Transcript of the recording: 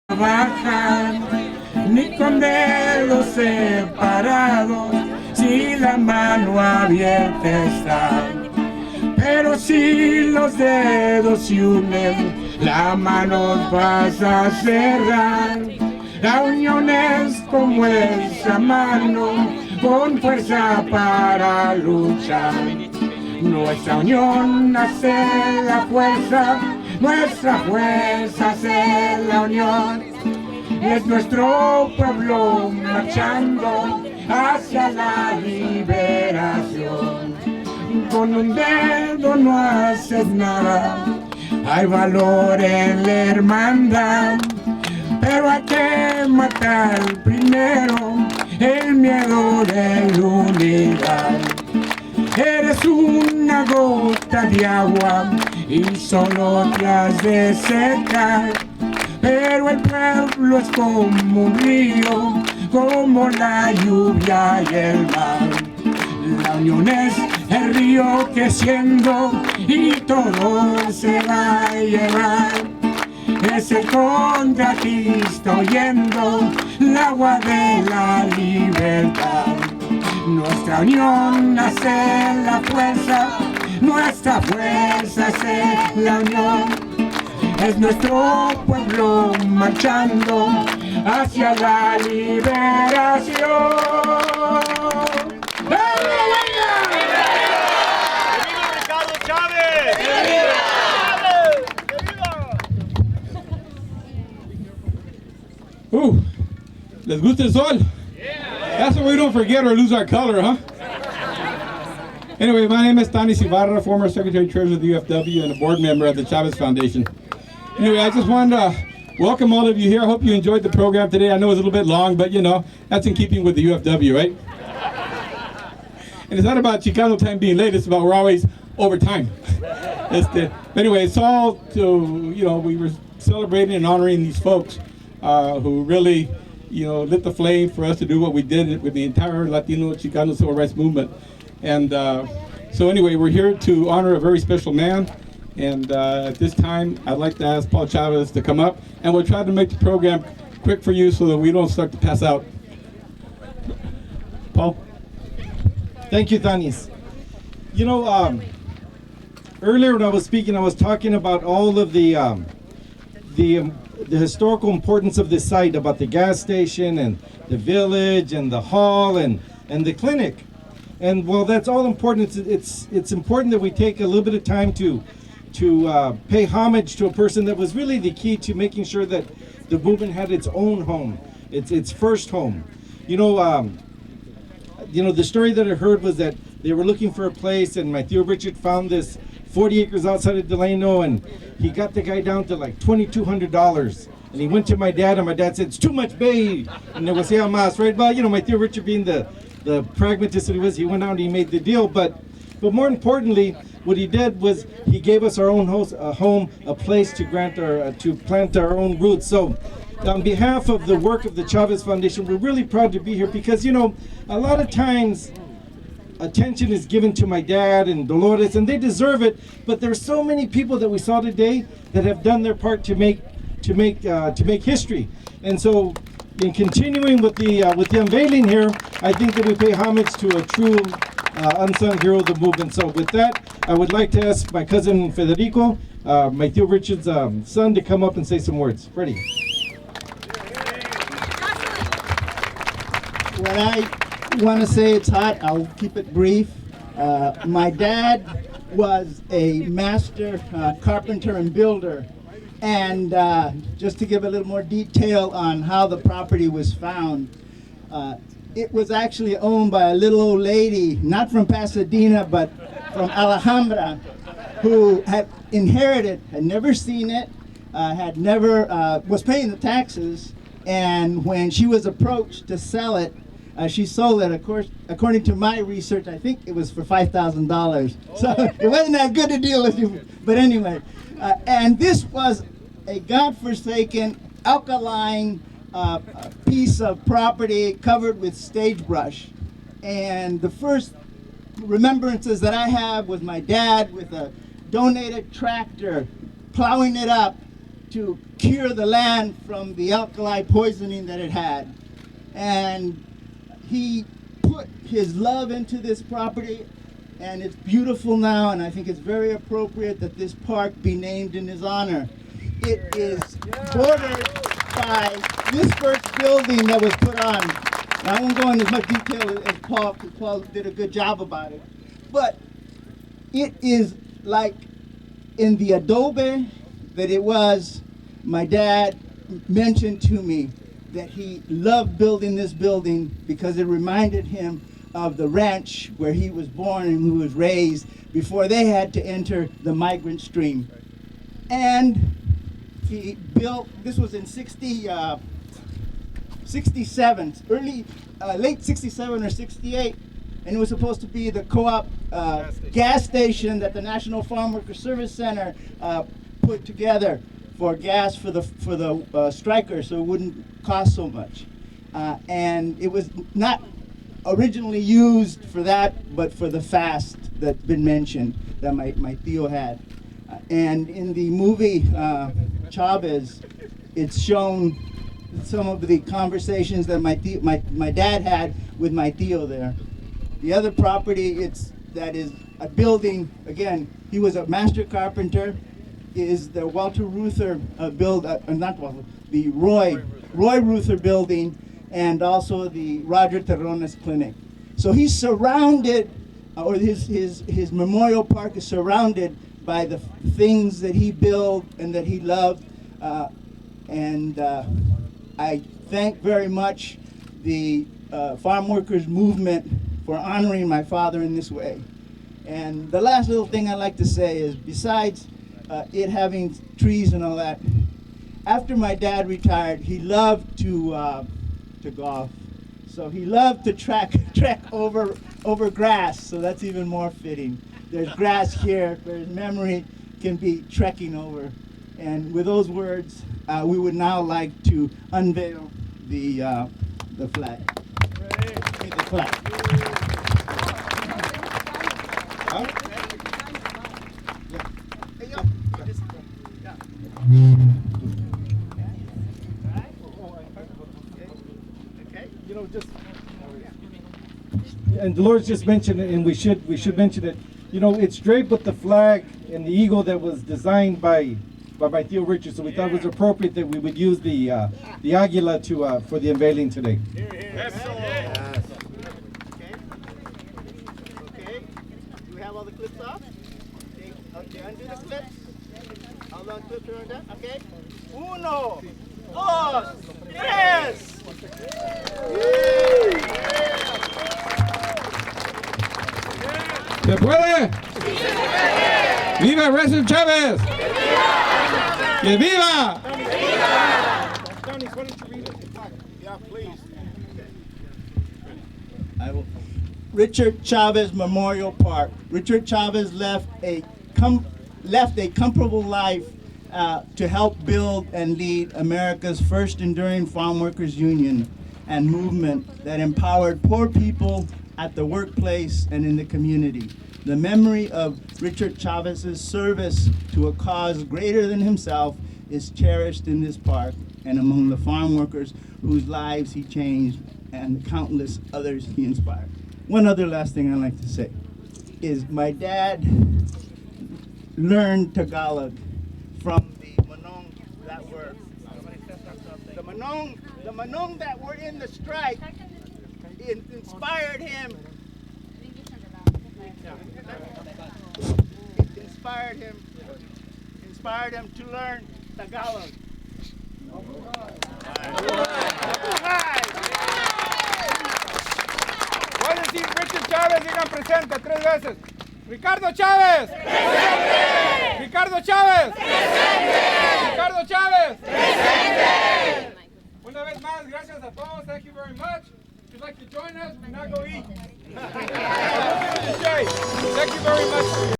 trabajar, ni con dedos separados, si la mano abierta está. Pero si los dedos se unen, la mano vas a cerrar. La unión es como esa mano, con fuerza para luchar. Nuestra unión hace la fuerza, nuestra fuerza hace la unión. Es nuestro pueblo marchando hacia la liberación. Con un dedo no haces nada, hay valor en la hermandad. Pero hay que matar primero el miedo de la unidad. Eres una gota de agua y solo te has de secar. Pero el pueblo es como un río, como la lluvia y el mar. La unión es el río creciendo y todo se va a llevar. Es el contratista oyendo el agua de la libertad. Nuestra unión hace la fuerza, nuestra fuerza hace la unión. Es nuestro pueblo marchando hacia la liberación. ¡Viva Ricardo Chavez! ¿Les gusta el sol? That's what we don't forget or lose our color, huh? Anyway, my name is Tanis Ibarra, former Secretary Treasurer of the UFW and a board member of the Chavez Foundation. Anyway, I just wanted to welcome all of you here. I hope you enjoyed the program today. I know it's a little bit long, but you know, that's in keeping with the UFW, right? And it's not about Chicano time being late, it's about we're always over time. Anyway, it's all to, you know, we were celebrating and honoring these folks who really, you know, lit the flame for us to do what we did with the entire Latino Chicano Civil Rights Movement. And so anyway, we're here to honor a very special man. And at this time, I'd like to ask Paul Chavez to come up. And we'll try to make the program quick for you so that we don't start to pass out. Paul? Thank you, Tanis. You know, earlier when I was speaking, I was talking about all of the historical importance of this site, about the gas station and the village and the hall and the clinic. And while that's all important, it's important that we take a little bit of time to pay homage to a person that was really the key to making sure that the movement had its own home, its first home. You know, the story that I heard was that they were looking for a place, and my Tío Richard found this 40 acres outside of Delano, and he got the guy down to like $2,200. And he went to my dad, and my dad said, "It's too much, babe." And there was más, right? But you know, my Tío Richard being the pragmatist that he was, he went out and he made the deal. But more importantly, what he did was he gave us our own house, a home, a place to grant our to plant our own roots. So on behalf of the work of the Chavez Foundation, we're really proud to be here because, you know, a lot of times attention is given to my dad and Dolores, and they deserve it, but there's so many people that we saw today that have done their part to make history. And so in continuing with the unveiling here, I think that we pay homage to a true unsung hero of the movement. So with that, I would like to ask my cousin Federico, my Tío Richard's son, to come up and say some words. Freddie. What I want to say, it's hot. I'll keep it brief. My dad was a master carpenter and builder. And just to give a little more detail on how the property was found, it was actually owned by a little old lady, not from Pasadena, but from Alhambra, who had inherited, had never seen it, was paying the taxes, and when she was approached to sell it, she sold it, of course, according to my research, I think it was for $5,000. So it wasn't that good a deal, but anyway. And this was a godforsaken, alkaline piece of property covered with sagebrush. And the first remembrances that I have with my dad with a donated tractor plowing it up to cure the land from the alkali poisoning that it had. And he put his love into this property, and it's beautiful now, and I think it's very appropriate that this park be named in his honor. It is bordered by this first building that was put on. Now, I won't go into as much detail as Paul, because Paul did a good job about it. But it is like in the adobe that it was. My dad mentioned to me that he loved building this building because it reminded him of the ranch where he was born and who was raised before they had to enter the migrant stream. And he built, this was in 67, late 67 or 68, and it was supposed to be the co-op gas station that the National Farm Worker Service Center put together for gas for the strikers, so it wouldn't cost so much. And it was not originally used for that, but for the fast that's been mentioned that my tío had. And in the movie Chavez, it's shown some of the conversations that my dad had with my tío there. The other property, that is a building, again, he was a master carpenter, is the Walter Reuther the Roy Reuther building, and also the Roger Terrones Clinic. So he's surrounded, or his memorial park is surrounded by the things that he built and that he loved. And I thank very much the farm workers movement for honoring my father in this way. And the last little thing I'd like to say is, besides it having trees and all that, after my dad retired, he loved to golf. So he loved to trek over grass, so that's even more fitting. There's grass here, where his memory can be trekking over. And with those words, we would now like to unveil the flag. The flag. And Dolores just mentioned it, and we should mention it. You know, it's draped with the flag and the eagle that was designed by my tío Richard. So we thought it was appropriate that we would use the águila for the unveiling today. Yes. Okay. Do we have all the clips off? Okay, undo the clips. All the clips are undone. Okay. 1, 2, 3. ¿Se puede? ¡Viva President Chavez! ¡Que viva! Yeah, please. Richard Chavez Memorial Park. Richard Chavez left a comfortable life to help build and lead America's first enduring farm workers union and movement that empowered poor people at the workplace and in the community. The memory of Richard Chavez's service to a cause greater than himself is cherished in this park and among the farm workers whose lives he changed and countless others he inspired. One other last thing I'd like to say is my dad learned Tagalog from the Manong that were the Manong that were in the strike. It inspired him. It inspired him to learn Tagalog. Voy a decir Richard Chavez, digan presente 3 veces. Ricardo Chavez. Presente. Ricardo Chavez. Presente. Ricardo Chavez. Presente. Una vez más, gracias a todos. Thank you very much. If you'd like to join us, now go eat. Thank you very much.